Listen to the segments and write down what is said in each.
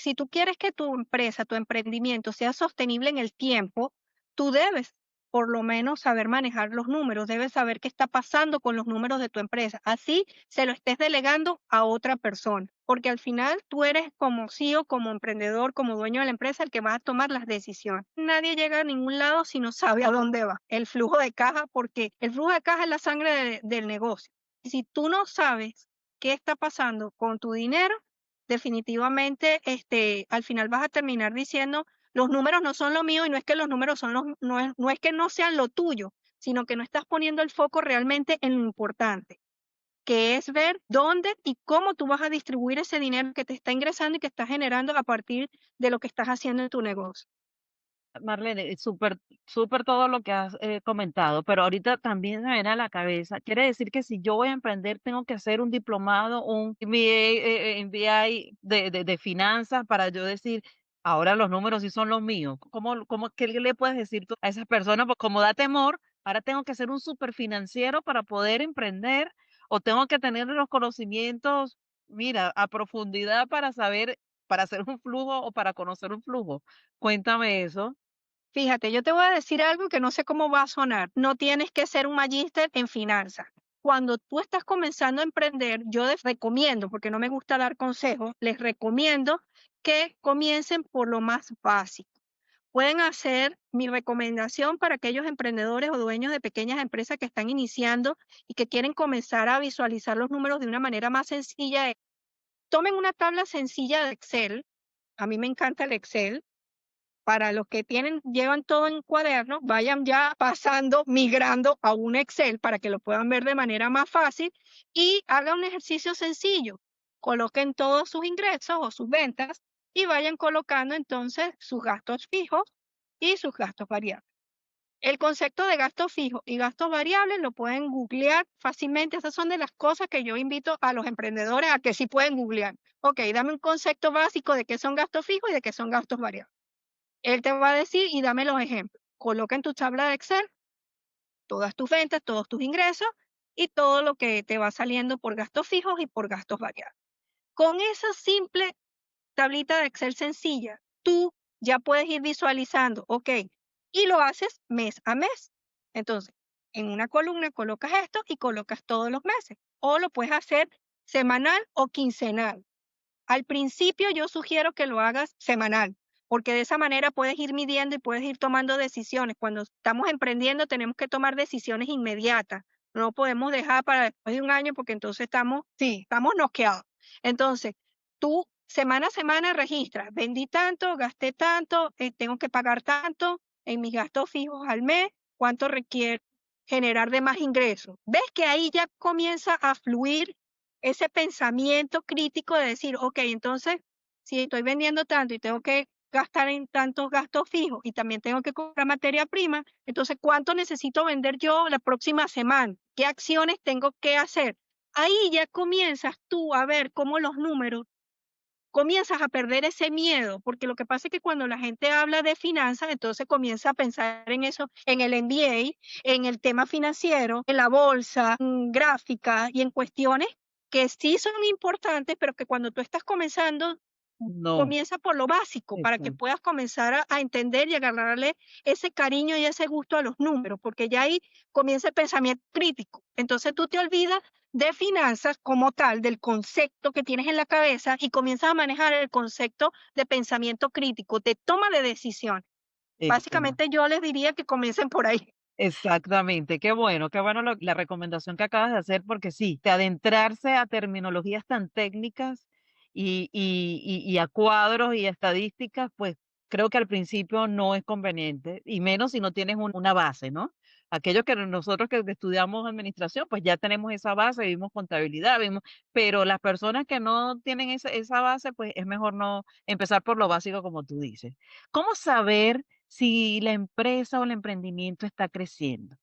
si tú quieres que tu empresa, tu emprendimiento sea sostenible en el tiempo, tú debes por lo menos saber manejar los números, debes saber qué está pasando con los números de tu empresa. Así se lo estés delegando a otra persona, porque al final tú eres como CEO, como emprendedor, como dueño de la empresa, el que va a tomar las decisiones. Nadie llega a ningún lado si no sabe a dónde va. El flujo de caja, porque el flujo de caja es la sangre del negocio. Y si tú no sabes qué está pasando con tu dinero, definitivamente al final vas a terminar diciendo los números no son lo mío y no es que los números son no es que no sean lo tuyo, sino que no estás poniendo el foco realmente en lo importante, que es ver dónde y cómo tú vas a distribuir ese dinero que te está ingresando y que estás generando a partir de lo que estás haciendo en tu negocio. Marlene, súper, súper todo lo que has comentado, pero ahorita también se me viene a la cabeza. Quiere decir que si yo voy a emprender, tengo que hacer un diplomado, un MBA de finanzas para yo decir, ahora los números sí son los míos. ¿Qué le puedes decir tú a esas personas? Pues como da temor, ahora tengo que ser un súper financiero para poder emprender o tengo que tener los conocimientos, mira, a profundidad para saber, para hacer un flujo o para conocer un flujo. Cuéntame eso. Fíjate, yo te voy a decir algo que no sé cómo va a sonar. No tienes que ser un magíster en finanzas. Cuando tú estás comenzando a emprender, yo les recomiendo, porque no me gusta dar consejos, les recomiendo que comiencen por lo más básico. Pueden hacer mi recomendación para aquellos emprendedores o dueños de pequeñas empresas que están iniciando y que quieren comenzar a visualizar los números de una manera más sencilla. Tomen una tabla sencilla de Excel. A mí me encanta el Excel. Para los que llevan todo en cuaderno, vayan ya pasando, migrando a un Excel para que lo puedan ver de manera más fácil y hagan un ejercicio sencillo. Coloquen todos sus ingresos o sus ventas y vayan colocando entonces sus gastos fijos y sus gastos variables. El concepto de gastos fijos y gastos variables lo pueden googlear fácilmente. Esas son de las cosas que yo invito a los emprendedores a que sí pueden googlear. Ok, dame un concepto básico de qué son gastos fijos y de qué son gastos variables. Él te va a decir y dame los ejemplos. Coloca en tu tabla de Excel todas tus ventas, todos tus ingresos y todo lo que te va saliendo por gastos fijos y por gastos variables. Con esa simple tablita de Excel sencilla, tú ya puedes ir visualizando, ok, y lo haces mes a mes. Entonces, en una columna colocas esto y colocas todos los meses. O lo puedes hacer semanal o quincenal. Al principio yo sugiero que lo hagas semanal, porque de esa manera puedes ir midiendo y puedes ir tomando decisiones. Cuando estamos emprendiendo tenemos que tomar decisiones inmediatas. No podemos dejar para después de un año porque entonces sí, estamos noqueados. Entonces, tú semana a semana registras, vendí tanto, gasté tanto, tengo que pagar tanto en mis gastos fijos al mes, cuánto requiere generar de más ingresos. ¿Ves que ahí ya comienza a fluir ese pensamiento crítico de decir, ok, entonces, si estoy vendiendo tanto y tengo que gastar en tantos gastos fijos y también tengo que comprar materia prima, entonces, ¿cuánto necesito vender yo la próxima semana? ¿Qué acciones tengo que hacer? Ahí ya comienzas tú a ver cómo los números, comienzas a perder ese miedo, porque lo que pasa es que cuando la gente habla de finanzas, entonces comienza a pensar en eso, en el MBA, en el tema financiero, en la bolsa, en gráfica y en cuestiones que sí son importantes, pero que cuando tú estás comenzando, No, comienza por lo básico para que exacto. puedas comenzar a entender y agarrarle ese cariño y ese gusto a los números, porque ya ahí comienza el pensamiento crítico. Entonces tú te olvidas de finanzas como tal, del concepto que tienes en la cabeza y comienzas a manejar el concepto de pensamiento crítico, de toma de decisión. Excelente. Básicamente yo les diría que comiencen por ahí. Exactamente, qué bueno la recomendación que acabas de hacer, porque sí, de adentrarse a terminologías tan técnicas y a cuadros y a estadísticas, pues creo que al principio no es conveniente, y menos si no tienes una base, ¿no? Aquellos que nosotros que estudiamos administración, pues ya tenemos esa base, vimos contabilidad, vimos, pero las personas que no tienen esa base, pues es mejor no empezar por lo básico, como tú dices. ¿Cómo saber si la empresa o el emprendimiento está creciendo?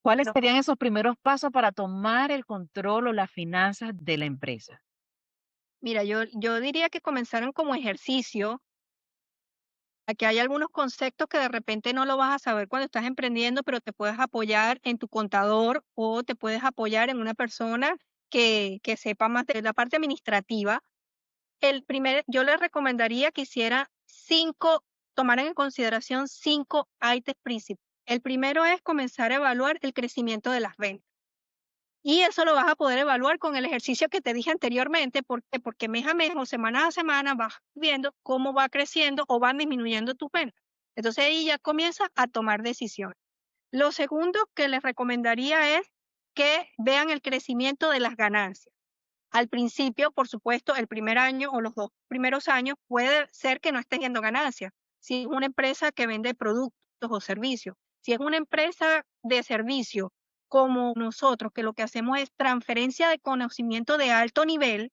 ¿Cuáles No, serían esos primeros pasos para tomar el control o las finanzas de la empresa? mira, yo diría que comenzaron como ejercicio. Aquí hay algunos conceptos que de repente no lo vas a saber cuando estás emprendiendo, pero te puedes apoyar en tu contador o te puedes apoyar en una persona que sepa más de la parte administrativa yo les recomendaría que hiciera 5, tomaran en consideración 5 ítems principales. El primero es comenzar a evaluar el crecimiento de las ventas. Y eso lo vas a poder evaluar con el ejercicio que te dije anteriormente. ¿Por qué? Porque mes a mes o semana a semana vas viendo cómo va creciendo o van disminuyendo tus ventas. Entonces ahí ya comienzas a tomar decisiones. Lo segundo que les recomendaría es que vean el crecimiento de las ganancias. Al principio, por supuesto, el primer año o los 2 primeros años puede ser que no estés viendo ganancias. Si es una empresa que vende productos o servicios, si es una empresa de servicio como nosotros, que lo que hacemos es transferencia de conocimiento de alto nivel,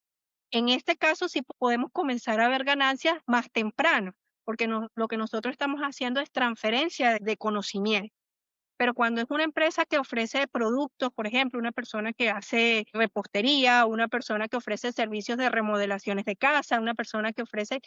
en este caso sí podemos comenzar a ver ganancias más temprano, porque lo que nosotros estamos haciendo es transferencia de conocimiento. Pero cuando es una empresa que ofrece productos, por ejemplo, una persona que hace repostería, una persona que ofrece servicios de remodelaciones de casa, una persona que ofrece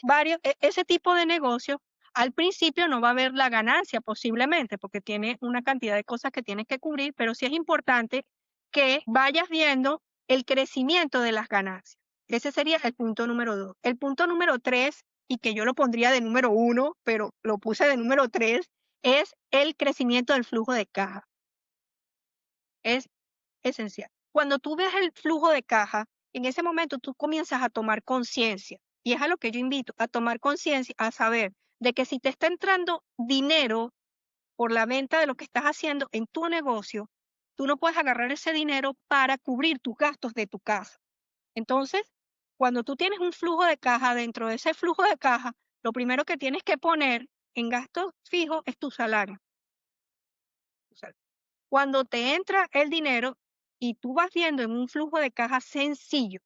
ese tipo de negocios, al principio no va a haber la ganancia posiblemente, porque tiene una cantidad de cosas que tienes que cubrir, pero sí es importante que vayas viendo el crecimiento de las ganancias. Ese sería el punto número 2. El punto número 3, y que yo lo pondría de número 1, pero lo puse de número 3, es el crecimiento del flujo de caja. Es esencial. Cuando tú ves el flujo de caja, en ese momento tú comienzas a tomar conciencia. Y es a lo que yo invito, a tomar conciencia, a saber de que si te está entrando dinero por la venta de lo que estás haciendo en tu negocio, tú no puedes agarrar ese dinero para cubrir tus gastos de tu casa. Entonces, cuando tú tienes un flujo de caja, dentro de ese flujo de caja, lo primero que tienes que poner en gastos fijos es tu salario. Cuando te entra el dinero y tú vas viendo en un flujo de caja sencillo,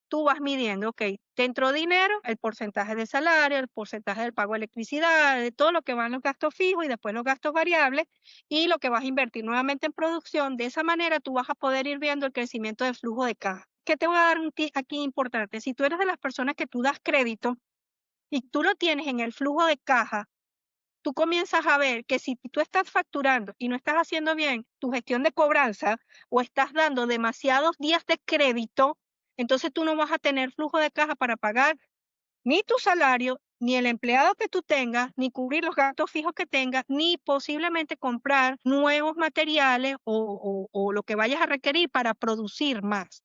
tú vas midiendo, ok, te entró dinero, el porcentaje de salario, el porcentaje del pago de electricidad, de todo lo que van los gastos fijos y después los gastos variables y lo que vas a invertir nuevamente en producción. De esa manera tú vas a poder ir viendo el crecimiento del flujo de caja. ¿Qué te voy a dar un tip aquí importante? Si tú eres de las personas que tú das crédito y tú lo tienes en el flujo de caja, tú comienzas a ver que si tú estás facturando y no estás haciendo bien tu gestión de cobranza o estás dando demasiados días de crédito, entonces tú no vas a tener flujo de caja para pagar ni tu salario, ni el empleado que tú tengas, ni cubrir los gastos fijos que tengas, ni posiblemente comprar nuevos materiales o lo que vayas a requerir para producir más.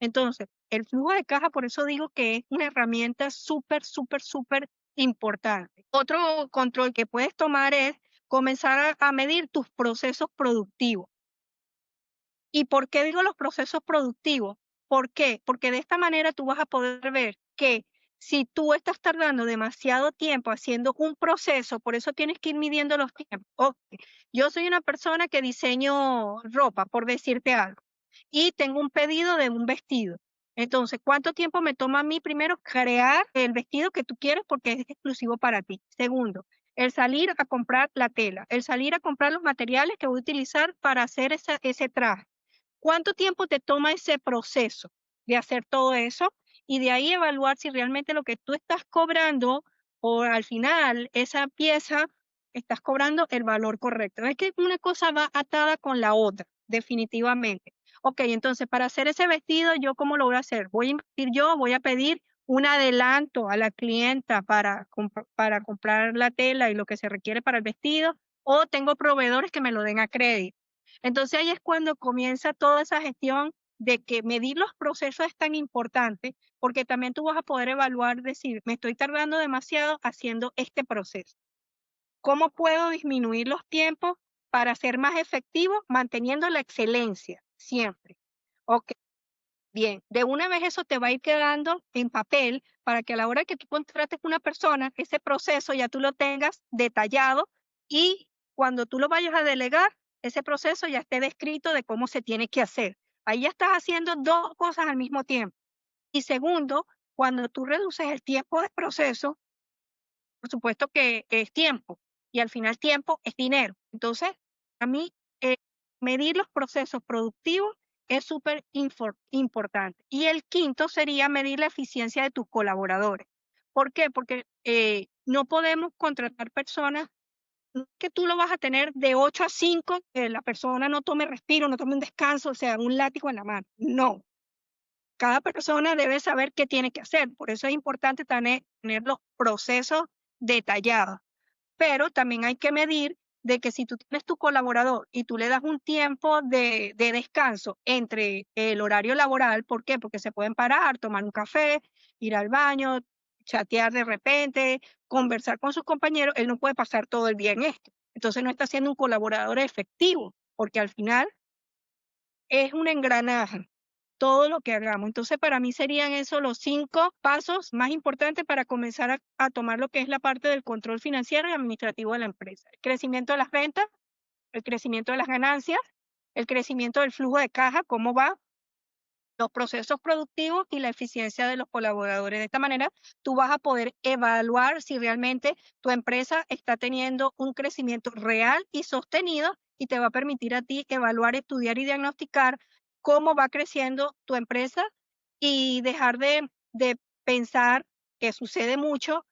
Entonces, el flujo de caja, por eso digo que es una herramienta súper, súper, súper importante. Otro control que puedes tomar es comenzar a medir tus procesos productivos. ¿Y por qué digo los procesos productivos? ¿Por qué? Porque de esta manera tú vas a poder ver que si tú estás tardando demasiado tiempo haciendo un proceso, por eso tienes que ir midiendo los tiempos. Yo soy una persona que diseño ropa, por decirte algo, y tengo un pedido de un vestido. Entonces, ¿cuánto tiempo me toma a mí primero crear el vestido que tú quieres porque es exclusivo para ti? Segundo, el salir a comprar la tela, el salir a comprar los materiales que voy a utilizar para hacer ese traje. ¿Cuánto tiempo te toma ese proceso de hacer todo eso? Y de ahí evaluar si realmente lo que tú estás cobrando o al final esa pieza estás cobrando el valor correcto. Es que una cosa va atada con la otra, definitivamente. Ok, entonces para hacer ese vestido, ¿yo cómo lo voy a hacer? Voy a invertir yo, voy a pedir un adelanto a la clienta para comprar la tela y lo que se requiere para el vestido, o tengo proveedores que me lo den a crédito. Entonces ahí es cuando comienza toda esa gestión de que medir los procesos es tan importante, porque también tú vas a poder evaluar, decir, me estoy tardando demasiado haciendo este proceso. ¿Cómo puedo disminuir los tiempos para ser más efectivo manteniendo la excelencia siempre? Ok, bien, de una vez eso te va a ir quedando en papel para que a la hora que tú contrates una persona, ese proceso ya tú lo tengas detallado y cuando tú lo vayas a delegar, ese proceso ya esté descrito de cómo se tiene que hacer. Ahí ya estás haciendo dos cosas al mismo tiempo. Y segundo, cuando tú reduces el tiempo de proceso, por supuesto que es tiempo y al final tiempo es dinero. Entonces, a mí medir los procesos productivos es súper importante. Y el quinto sería medir la eficiencia de tus colaboradores. ¿Por qué? Porque no podemos contratar personas que tú lo vas a tener de 8 a 5, que la persona no tome respiro, no tome un descanso, o sea, un látigo en la mano. No. Cada persona debe saber qué tiene que hacer. Por eso es importante tener los procesos detallados. Pero también hay que medir de que si tú tienes tu colaborador y tú le das un tiempo de descanso entre el horario laboral, ¿por qué? Porque se pueden parar, tomar un café, ir al baño, chatear de repente, conversar con sus compañeros, él no puede pasar todo el día en esto. Entonces no está siendo un colaborador efectivo, porque al final es un engranaje todo lo que hagamos. Entonces, para mí serían esos los 5 pasos más importantes para comenzar a tomar lo que es la parte del control financiero y administrativo de la empresa. El crecimiento de las ventas, el crecimiento de las ganancias, el crecimiento del flujo de caja, cómo va, los procesos productivos y la eficiencia de los colaboradores. De esta manera, tú vas a poder evaluar si realmente tu empresa está teniendo un crecimiento real y sostenido y te va a permitir a ti evaluar, estudiar y diagnosticar cómo va creciendo tu empresa y dejar de pensar, que sucede mucho,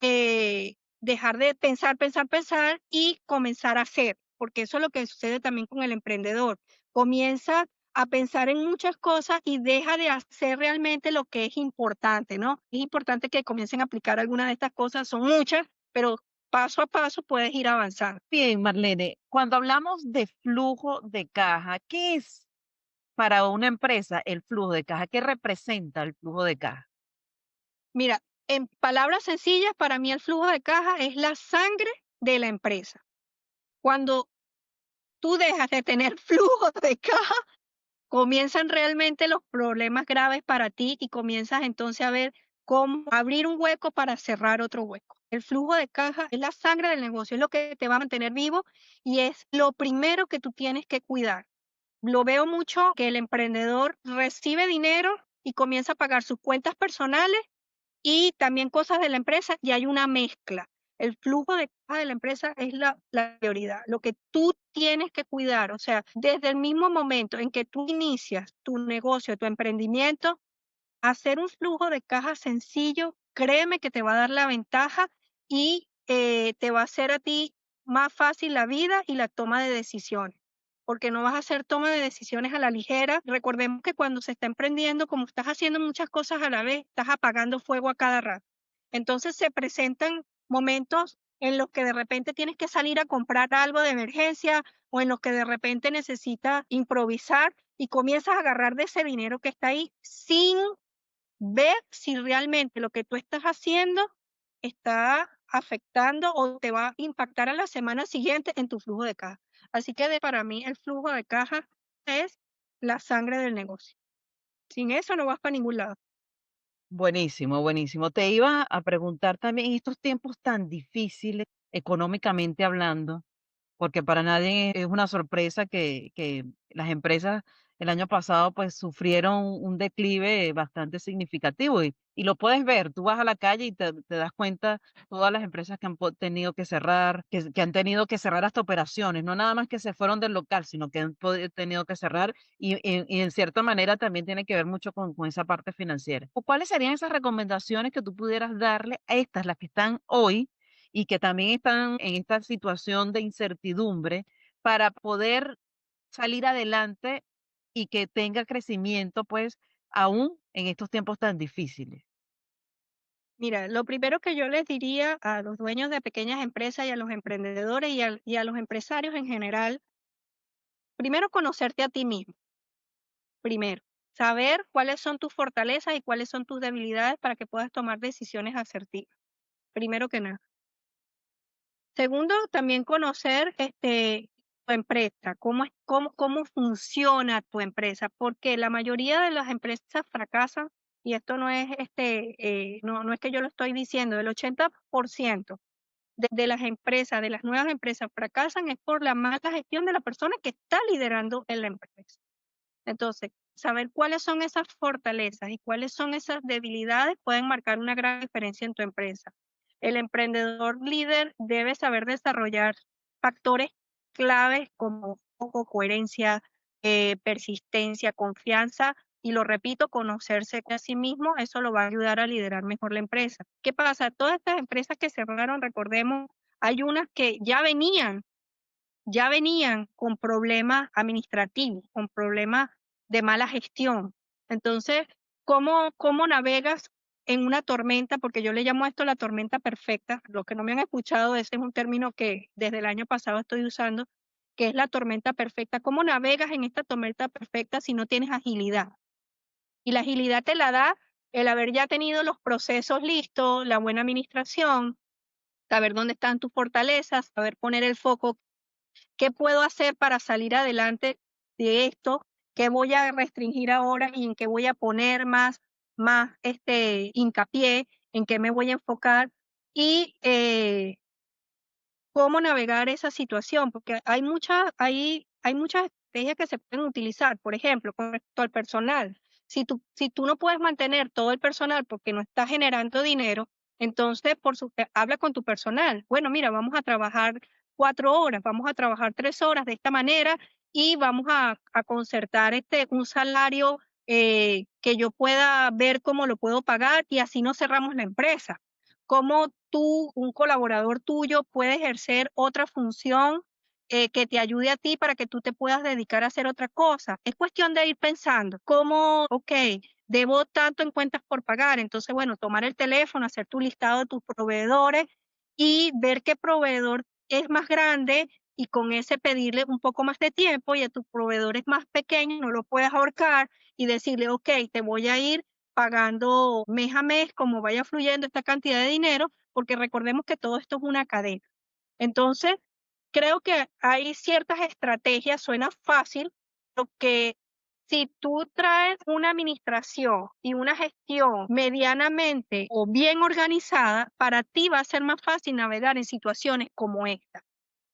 dejar de pensar, pensar, pensar y comenzar a hacer, porque eso es lo que sucede también con el emprendedor. Comienza a pensar en muchas cosas y deja de hacer realmente lo que es importante, ¿no? Es importante que comiencen a aplicar algunas de estas cosas, son muchas, pero paso a paso puedes ir avanzando. Bien, Marlene, cuando hablamos de flujo de caja, ¿qué es para una empresa el flujo de caja? ¿Qué representa el flujo de caja? Mira, en palabras sencillas, para mí el flujo de caja es la sangre de la empresa. Cuando tú dejas de tener flujo de caja, comienzan realmente los problemas graves para ti y comienzas entonces a ver cómo abrir un hueco para cerrar otro hueco. El flujo de caja es la sangre del negocio, es lo que te va a mantener vivo y es lo primero que tú tienes que cuidar. Lo veo mucho que el emprendedor recibe dinero y comienza a pagar sus cuentas personales y también cosas de la empresa y hay una mezcla. El flujo de caja de la empresa es la prioridad, lo que tú tienes que cuidar, o sea, desde el mismo momento en que tú inicias tu negocio, tu emprendimiento, hacer un flujo de caja sencillo, créeme que te va a dar la ventaja y te va a hacer a ti más fácil la vida y la toma de decisiones, porque no vas a hacer toma de decisiones a la ligera. Recordemos que cuando se está emprendiendo, como estás haciendo muchas cosas a la vez, estás apagando fuego a cada rato. Entonces se presentan momentos en los que de repente tienes que salir a comprar algo de emergencia o en los que de repente necesitas improvisar y comienzas a agarrar de ese dinero que está ahí sin ver si realmente lo que tú estás haciendo está afectando o te va a impactar a la semana siguiente en tu flujo de caja. Así que para mí el flujo de caja es la sangre del negocio. Sin eso no vas para ningún lado. Buenísimo, buenísimo. Te iba a preguntar también, en estos tiempos tan difíciles, económicamente hablando, porque para nadie es una sorpresa que las empresas el año pasado pues sufrieron un declive bastante significativo y lo puedes ver, tú vas a la calle y te das cuenta todas las empresas que han tenido que cerrar, que han tenido que cerrar hasta operaciones, no nada más que se fueron del local, sino que han tenido que cerrar y en cierta manera también tiene que ver mucho con esa parte financiera. ¿O cuáles serían esas recomendaciones que tú pudieras darle a estas, las que están hoy? Y que también están en esta situación de incertidumbre para poder salir adelante y que tenga crecimiento, pues, aún en estos tiempos tan difíciles. Mira, lo primero que yo les diría a los dueños de pequeñas empresas y a los emprendedores y a los empresarios en general, primero conocerte a ti mismo, primero, saber cuáles son tus fortalezas y cuáles son tus debilidades para que puedas tomar decisiones asertivas, primero que nada. Segundo, también conocer, tu empresa, cómo funciona tu empresa, porque la mayoría de las empresas fracasan, y esto no es, no es que yo lo estoy diciendo, el 80% de las empresas, de las nuevas empresas fracasan es por la mala gestión de la persona que está liderando en la empresa. Entonces, saber cuáles son esas fortalezas y cuáles son esas debilidades pueden marcar una gran diferencia en tu empresa. El emprendedor líder debe saber desarrollar factores claves como foco, coherencia, persistencia, confianza y lo repito, conocerse a sí mismo, eso lo va a ayudar a liderar mejor la empresa. ¿Qué pasa? Todas estas empresas que cerraron, recordemos, hay unas que ya venían con problemas administrativos, con problemas de mala gestión. Entonces, ¿Cómo navegas en una tormenta? Porque yo le llamo a esto la tormenta perfecta. Los que no me han escuchado, ese es un término que desde el año pasado estoy usando, que es la tormenta perfecta. ¿Cómo navegas en esta tormenta perfecta si no tienes agilidad? Y la agilidad te la da el haber ya tenido los procesos listos, la buena administración, saber dónde están tus fortalezas, saber poner el foco. ¿Qué puedo hacer para salir adelante de esto? ¿Qué voy a restringir ahora y en qué voy a poner más hincapié? ¿En qué me voy a enfocar? Y cómo navegar esa situación, porque hay muchas estrategias que se pueden utilizar. Por ejemplo, con respecto al personal. Si tú no puedes mantener todo el personal porque no estás generando dinero, entonces habla con tu personal. Bueno, mira, vamos a trabajar 4 horas, vamos a trabajar 3 horas de esta manera y vamos a concertar un salario que yo pueda ver cómo lo puedo pagar y así no cerramos la empresa. Cómo tú, un colaborador tuyo, puede ejercer otra función que te ayude a ti para que tú te puedas dedicar a hacer otra cosa. Es cuestión de ir pensando cómo, ok, debo tanto en cuentas por pagar. Entonces, bueno, tomar el teléfono, hacer tu listado de tus proveedores y ver qué proveedor es más grande y con ese pedirle un poco más de tiempo y a tus proveedores más pequeños no lo puedes ahorcar y decirle, ok, te voy a ir pagando mes a mes, como vaya fluyendo esta cantidad de dinero, porque recordemos que todo esto es una cadena. Entonces, creo que hay ciertas estrategias, suena fácil, lo que si tú traes una administración y una gestión medianamente o bien organizada, para ti va a ser más fácil navegar en situaciones como esta.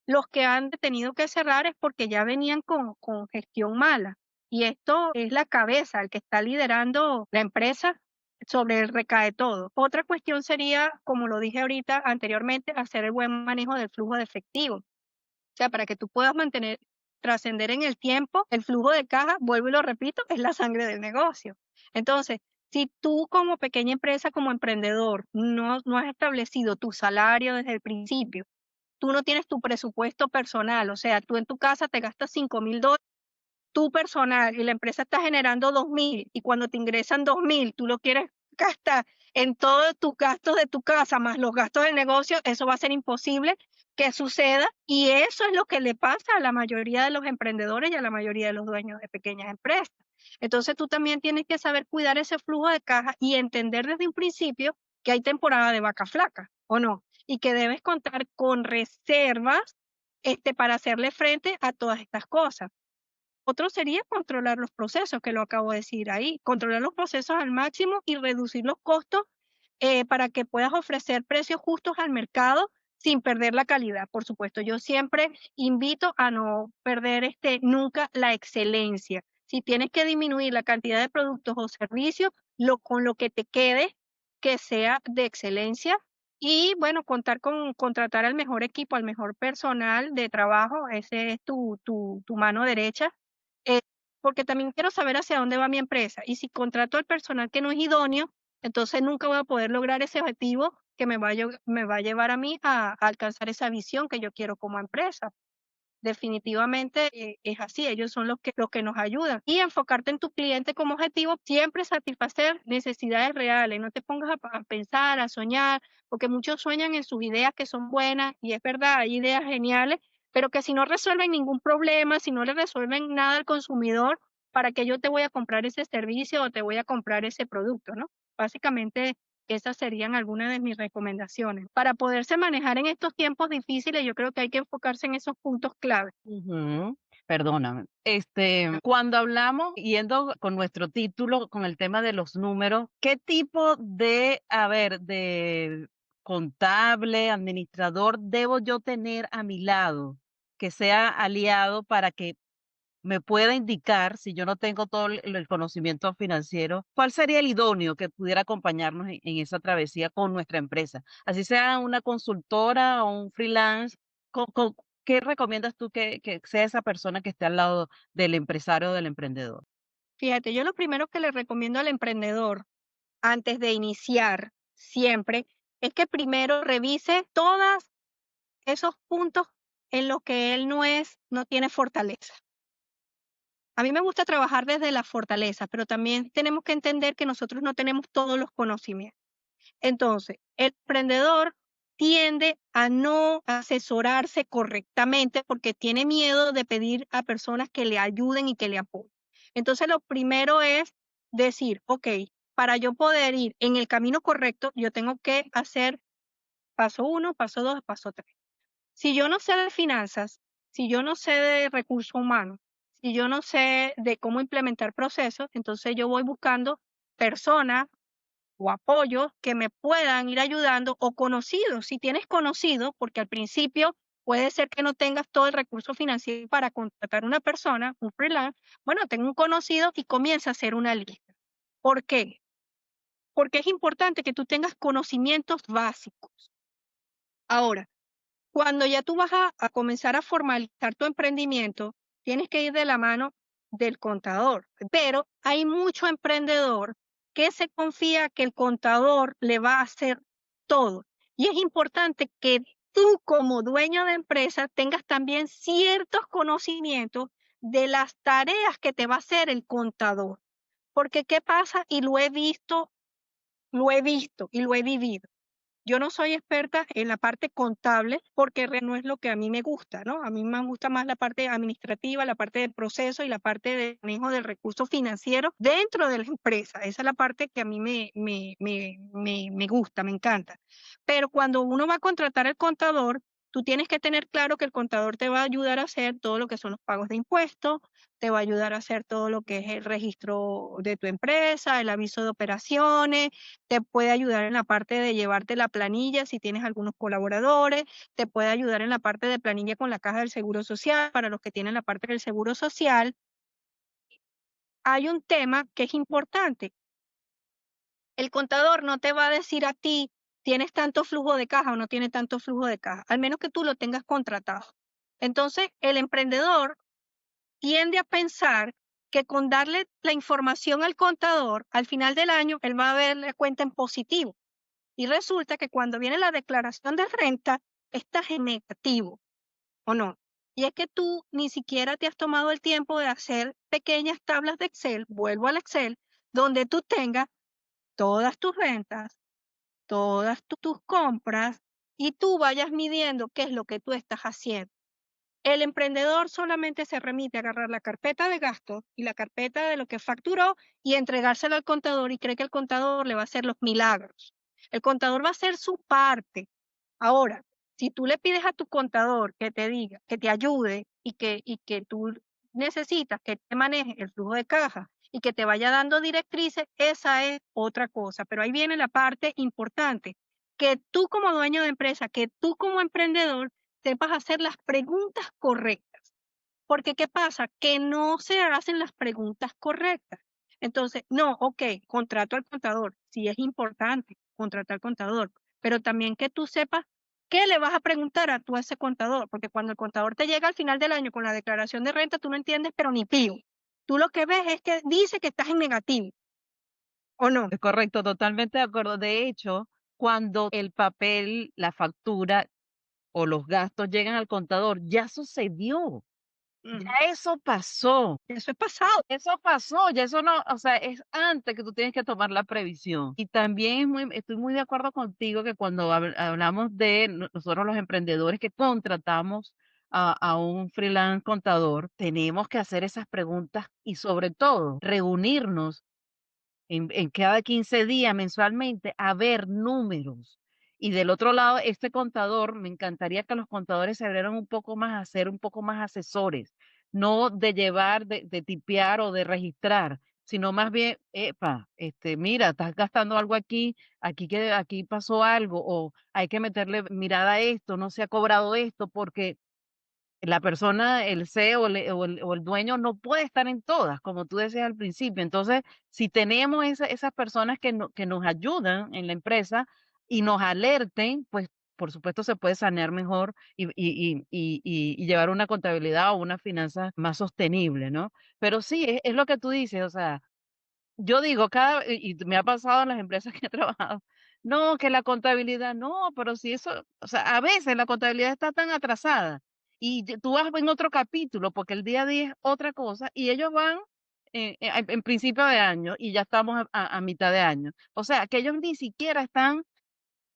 Los que han tenido que cerrar es porque ya venían con gestión mala. Y esto es la cabeza, el que está liderando la empresa, sobre él recae todo. Otra cuestión sería, como lo dije ahorita anteriormente, hacer el buen manejo del flujo de efectivo. O sea, para que tú puedas mantener, trascender en el tiempo, el flujo de caja, vuelvo y lo repito, es la sangre del negocio. Entonces, si tú como pequeña empresa, como emprendedor, no has establecido tu salario desde el principio, tú no tienes tu presupuesto personal, o sea, tú en tu casa te gastas $5,000, tu personal, y la empresa está generando 2,000, y cuando te ingresan 2,000, tú lo quieres gastar en todos tus gastos de tu casa, más los gastos del negocio, eso va a ser imposible que suceda, y eso es lo que le pasa a la mayoría de los emprendedores y a la mayoría de los dueños de pequeñas empresas. Entonces tú también tienes que saber cuidar ese flujo de caja y entender desde un principio que hay temporada de vaca flaca, ¿o no? Y que debes contar con reservas para hacerle frente a todas estas cosas. Otro sería controlar los procesos, que lo acabo de decir ahí, controlar los procesos al máximo y reducir los costos para que puedas ofrecer precios justos al mercado sin perder la calidad. Por supuesto, yo siempre invito a no perder nunca la excelencia. Si tienes que disminuir la cantidad de productos o servicios, con lo que te quede, que sea de excelencia. Y bueno, contar con contratar al mejor equipo, al mejor personal de trabajo, ese es tu mano derecha, eh, porque también quiero saber hacia dónde va mi empresa. Y si contrato al personal que no es idóneo, entonces nunca voy a poder lograr ese objetivo que me va a llevar a mí a alcanzar esa visión que yo quiero como empresa. Definitivamente es así, ellos son los que nos ayudan. Y enfocarte en tu cliente como objetivo, siempre satisfacer necesidades reales, no te pongas a pensar, a soñar, porque muchos sueñan en sus ideas que son buenas, y es verdad, hay ideas geniales, pero que si no resuelven ningún problema, si no le resuelven nada al consumidor, ¿para qué yo te voy a comprar ese servicio o te voy a comprar ese producto, no? Básicamente esas serían algunas de mis recomendaciones. Para poderse manejar en estos tiempos difíciles, yo creo que hay que enfocarse en esos puntos clave. Ujú. Perdóname. Cuando hablamos, yendo con nuestro título, con el tema de los números, ¿qué tipo de, a ver, de contable, administrador debo yo tener a mi lado que sea aliado para que me pueda indicar, si yo no tengo todo el conocimiento financiero, cuál sería el idóneo que pudiera acompañarnos en esa travesía con nuestra empresa? Así sea una consultora o un freelance, ¿qué recomiendas tú que sea esa persona que esté al lado del empresario o del emprendedor? Fíjate, yo lo primero que le recomiendo al emprendedor antes de iniciar siempre es que primero revise todos esos puntos en los que él no tiene fortaleza. A mí me gusta trabajar desde la fortaleza, pero también tenemos que entender que nosotros no tenemos todos los conocimientos. Entonces, el emprendedor tiende a no asesorarse correctamente porque tiene miedo de pedir a personas que le ayuden y que le apoyen. Entonces, lo primero es decir, ok, para yo poder ir en el camino correcto, yo tengo que hacer paso uno, paso dos, paso tres. Si yo no sé de finanzas, si yo no sé de recursos humanos, si yo no sé de cómo implementar procesos, entonces yo voy buscando personas o apoyos que me puedan ir ayudando o conocidos. Si tienes conocidos, porque al principio puede ser que no tengas todo el recurso financiero para contratar una persona, un freelance, bueno, tengo un conocido y comienza a hacer una lista. ¿Por qué? Porque es importante que tú tengas conocimientos básicos. Ahora, cuando ya tú vas a comenzar a formalizar tu emprendimiento, tienes que ir de la mano del contador. Pero hay mucho emprendedor que se confía que el contador le va a hacer todo. Y es importante que tú como dueño de empresa tengas también ciertos conocimientos de las tareas que te va a hacer el contador. Porque ¿qué pasa? Y lo he visto y lo he vivido. Yo no soy experta en la parte contable porque no es lo que a mí me gusta, ¿no? A mí me gusta más la parte administrativa, la parte del proceso y la parte de manejo del recurso financiero dentro de la empresa. Esa es la parte que a mí me gusta, me encanta. Pero cuando uno va a contratar al contador, tú tienes que tener claro que el contador te va a ayudar a hacer todo lo que son los pagos de impuestos, te va a ayudar a hacer todo lo que es el registro de tu empresa, el aviso de operaciones, te puede ayudar en la parte de llevarte la planilla si tienes algunos colaboradores, te puede ayudar en la parte de planilla con la caja del Seguro Social, para los que tienen la parte del Seguro Social. Hay un tema que es importante. El contador no te va a decir a ti, tienes tanto flujo de caja o no tienes tanto flujo de caja, al menos que tú lo tengas contratado. Entonces, el emprendedor tiende a pensar que con darle la información al contador, al final del año, él va a ver la cuenta en positivo. Y resulta que cuando viene la declaración de renta, estás en negativo, ¿o no? Y es que tú ni siquiera te has tomado el tiempo de hacer pequeñas tablas de Excel, vuelvo al Excel, donde tú tengas todas tus rentas, todas tus compras y tú vayas midiendo qué es lo que tú estás haciendo. El emprendedor solamente se remite a agarrar la carpeta de gastos y la carpeta de lo que facturó y entregárselo al contador y cree que el contador le va a hacer los milagros. El contador va a hacer su parte. Ahora, si tú le pides a tu contador que te diga, que te ayude y que tú necesitas que te maneje el flujo de caja y que te vaya dando directrices, esa es otra cosa. Pero ahí viene la parte importante, que tú como dueño de empresa, que tú como emprendedor sepas hacer las preguntas correctas. Porque, ¿qué pasa? Que no se hacen las preguntas correctas. Entonces, no, ok, contrato al contador, sí es importante contratar al contador, pero también que tú sepas qué le vas a preguntar a tú a ese contador, porque cuando el contador te llega al final del año con la declaración de renta, tú no entiendes, pero ni pío. Tú lo que ves es que dice que estás en negativo, ¿o no? Es correcto, totalmente de acuerdo. De hecho, cuando el papel, la factura o los gastos llegan al contador, ya sucedió, ya Mm, eso pasó. eso es pasado. Eso pasó, ya eso no, o sea, es antes que tú tienes que tomar la previsión. Y también estoy muy de acuerdo contigo que cuando hablamos de nosotros los emprendedores que contratamos a un freelance contador, tenemos que hacer esas preguntas y sobre todo reunirnos en cada 15 días mensualmente a ver números. Y del otro lado, este contador, me encantaría que los contadores se abrieran un poco más a ser un poco más asesores, no de llevar, de tipear o de registrar, sino más bien, epa, mira, estás gastando algo aquí, aquí pasó algo, o hay que meterle mirada a esto, no se ha cobrado esto, porque la persona, el CEO o el dueño no puede estar en todas, como tú decías al principio. Entonces, si tenemos esas personas que nos ayudan en la empresa y nos alerten, pues por supuesto se puede sanear mejor y llevar una contabilidad o una finanza más sostenible, ¿no? Pero sí, es lo que tú dices, o sea, yo digo, y me ha pasado en las empresas que he trabajado, no, que la contabilidad, no, pero si eso, o sea, a veces la contabilidad está tan atrasada tú vas en otro capítulo, porque el día a día es otra cosa, y ellos van en principio de año y ya estamos a mitad de año. O sea, que ellos ni siquiera están,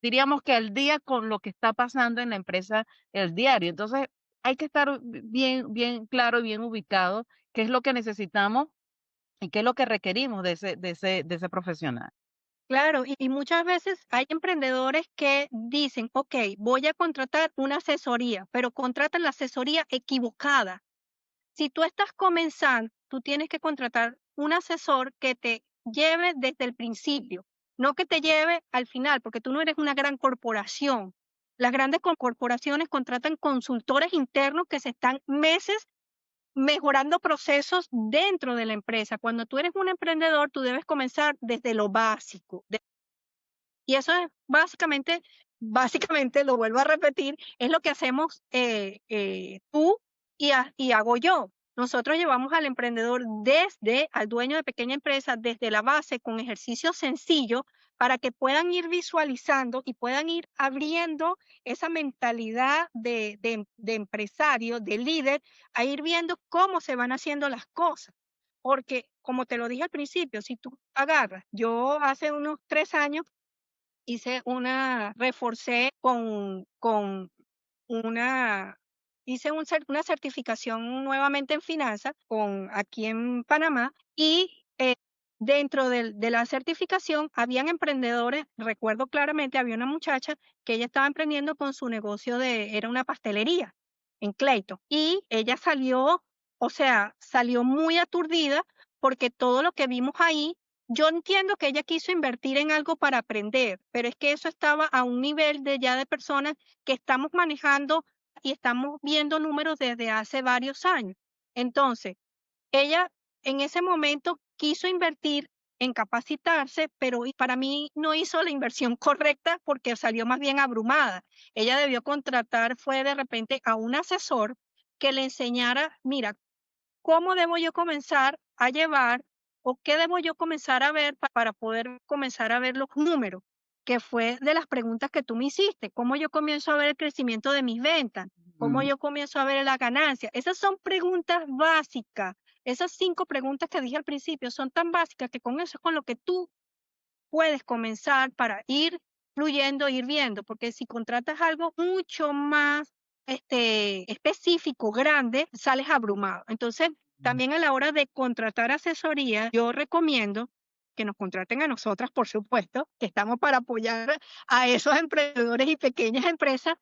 diríamos que al día con lo que está pasando en la empresa, el diario. Entonces, hay que estar bien, bien claro y bien ubicado qué es lo que necesitamos y qué es lo que requerimos de ese profesional. Claro, y muchas veces hay emprendedores que dicen, ok, voy a contratar una asesoría, pero contratan la asesoría equivocada. Si tú estás comenzando, tú tienes que contratar un asesor que te lleve desde el principio, no que te lleve al final, porque tú no eres una gran corporación. Las grandes corporaciones contratan consultores internos que se están meses mejorando procesos dentro de la empresa. Cuando tú eres un emprendedor, tú debes comenzar desde lo básico. Y eso es básicamente, lo vuelvo a repetir, es lo que hacemos tú y hago yo. Nosotros llevamos al emprendedor al dueño de pequeña empresa, desde la base, con ejercicios sencillos, para que puedan ir visualizando y puedan ir abriendo esa mentalidad de empresario, de líder, a ir viendo cómo se van haciendo las cosas. Porque, como te lo dije al principio, si tú agarras, yo hace unos 3 años reforcé con una hice una certificación nuevamente en finanzas aquí en Panamá y, dentro de la certificación habían emprendedores, recuerdo claramente, había una muchacha que ella estaba emprendiendo con su negocio era una pastelería en Clayton, y ella salió, o sea, salió muy aturdida porque todo lo que vimos ahí, yo entiendo que ella quiso invertir en algo para aprender, pero es que eso estaba a un nivel de personas que estamos manejando y estamos viendo números desde hace varios años. Entonces, ella en ese momento quiso invertir en capacitarse, pero para mí no hizo la inversión correcta porque salió más bien abrumada. Ella debió contratar, fue de repente a un asesor que le enseñara, mira, ¿cómo debo yo comenzar a llevar o qué debo yo comenzar a ver para poder comenzar a ver los números? Que fue de las preguntas que tú me hiciste. ¿Cómo yo comienzo a ver el crecimiento de mis ventas? ¿Cómo Ujú. yo comienzo a ver la ganancia? Esas son preguntas básicas. Esas 5 preguntas que dije al principio son tan básicas que con eso es con lo que tú puedes comenzar para ir fluyendo, ir viendo, porque si contratas algo mucho más específico, grande, sales abrumado. Entonces, también a la hora de contratar asesoría, yo recomiendo que nos contraten a nosotras, por supuesto, que estamos para apoyar a esos emprendedores y pequeñas empresas,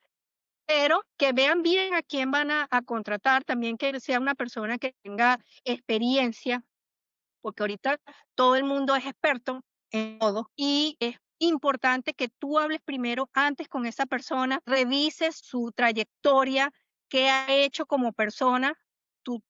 pero que vean bien a quién van a contratar, también que sea una persona que tenga experiencia porque ahorita todo el mundo es experto en todo y es importante que tú hables primero antes con esa persona, revises su trayectoria, qué ha hecho como persona. Tú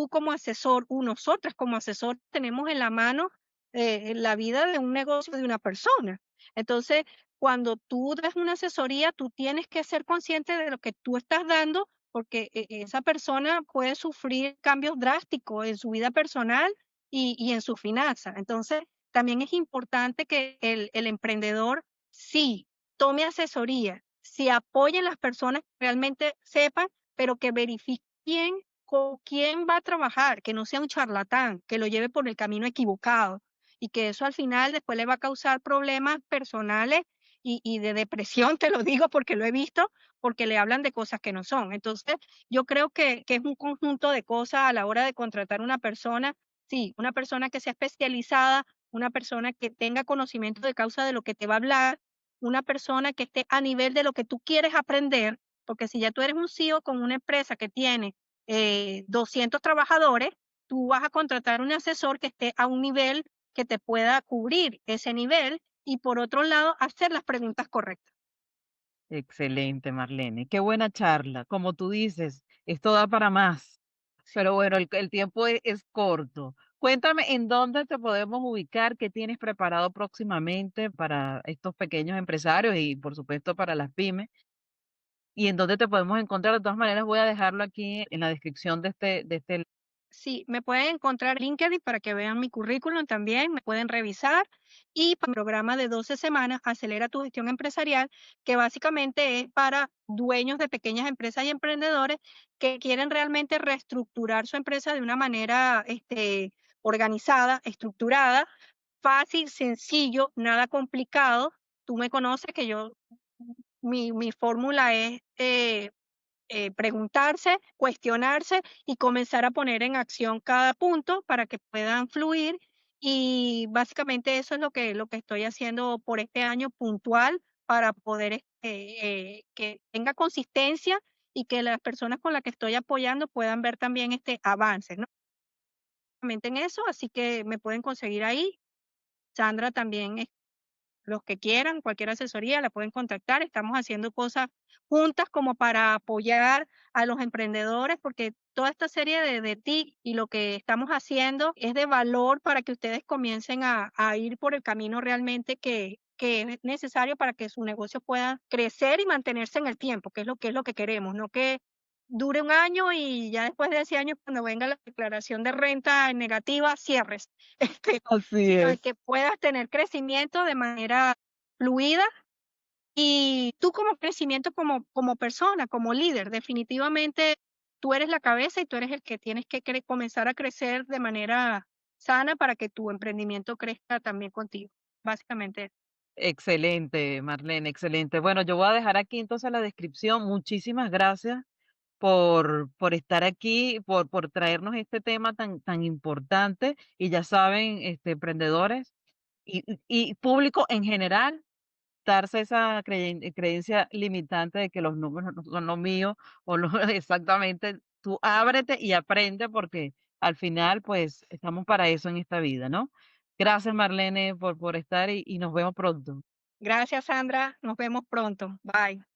como asesor, nosotras como asesor tenemos en la mano la vida de un negocio de una persona. Entonces, cuando tú das una asesoría, tú tienes que ser consciente de lo que tú estás dando porque esa persona puede sufrir cambios drásticos en su vida personal y en su finanza. Entonces, también es importante que el emprendedor sí tome asesoría, sí apoye a las personas que realmente sepan, pero que verifique con quién va a trabajar, que no sea un charlatán, que lo lleve por el camino equivocado y que eso al final después le va a causar problemas personales y de depresión, te lo digo porque lo he visto, porque le hablan de cosas que no son. Entonces, yo creo que es un conjunto de cosas a la hora de contratar una persona. Sí, una persona que sea especializada, una persona que tenga conocimiento de causa de lo que te va a hablar, una persona que esté a nivel de lo que tú quieres aprender, porque si ya tú eres un CEO con una empresa que tiene 200 trabajadores, tú vas a contratar un asesor que esté a un nivel que te pueda cubrir ese nivel y por otro lado, hacer las preguntas correctas. Excelente, Marlene. Qué buena charla. Como tú dices, esto da para más, Sí. pero bueno, el tiempo es corto. Cuéntame en dónde te podemos ubicar, qué tienes preparado próximamente para estos pequeños empresarios y por supuesto para las pymes, y en dónde te podemos encontrar. De todas maneras, voy a dejarlo aquí en la descripción de este Sí, me pueden encontrar en LinkedIn para que vean mi currículum también, me pueden revisar y para el programa de 12 semanas, Acelera tu gestión empresarial, que básicamente es para dueños de pequeñas empresas y emprendedores que quieren realmente reestructurar su empresa de una manera organizada, estructurada, fácil, sencillo, nada complicado. Tú me conoces que mi fórmula es preguntarse, cuestionarse y comenzar a poner en acción cada punto para que puedan fluir. Y básicamente eso es lo que estoy haciendo por este año puntual para poder que tenga consistencia y que las personas con las que estoy apoyando puedan ver también este avance, ¿no? En eso, así que me pueden conseguir ahí. Sandra también los que quieran, cualquier asesoría la pueden contactar. Estamos haciendo cosas juntas como para apoyar a los emprendedores, porque toda esta serie de TIC y lo que estamos haciendo es de valor para que ustedes comiencen a ir por el camino realmente que es necesario para que su negocio pueda crecer y mantenerse en el tiempo, que es lo que queremos, no que dure un año y ya después de ese año, cuando venga la declaración de renta negativa, cierres. Este, Así sino de es. que puedas tener crecimiento de manera fluida y tú como crecimiento como persona, como líder, definitivamente tú eres la cabeza y tú eres el que tienes que comenzar a crecer de manera sana para que tu emprendimiento crezca también contigo, básicamente. Excelente, Marlene, excelente. Bueno, yo voy a dejar aquí entonces la descripción. Muchísimas gracias por estar aquí, por traernos este tema tan importante. Y ya saben, emprendedores y público en general, darse esa creencia limitante de que los números no son lo mío o no exactamente. Tú ábrete y aprende porque al final, pues, estamos para eso en esta vida, ¿no? Gracias, Marlene, por estar y nos vemos pronto. Gracias, Sandra. Nos vemos pronto. Bye.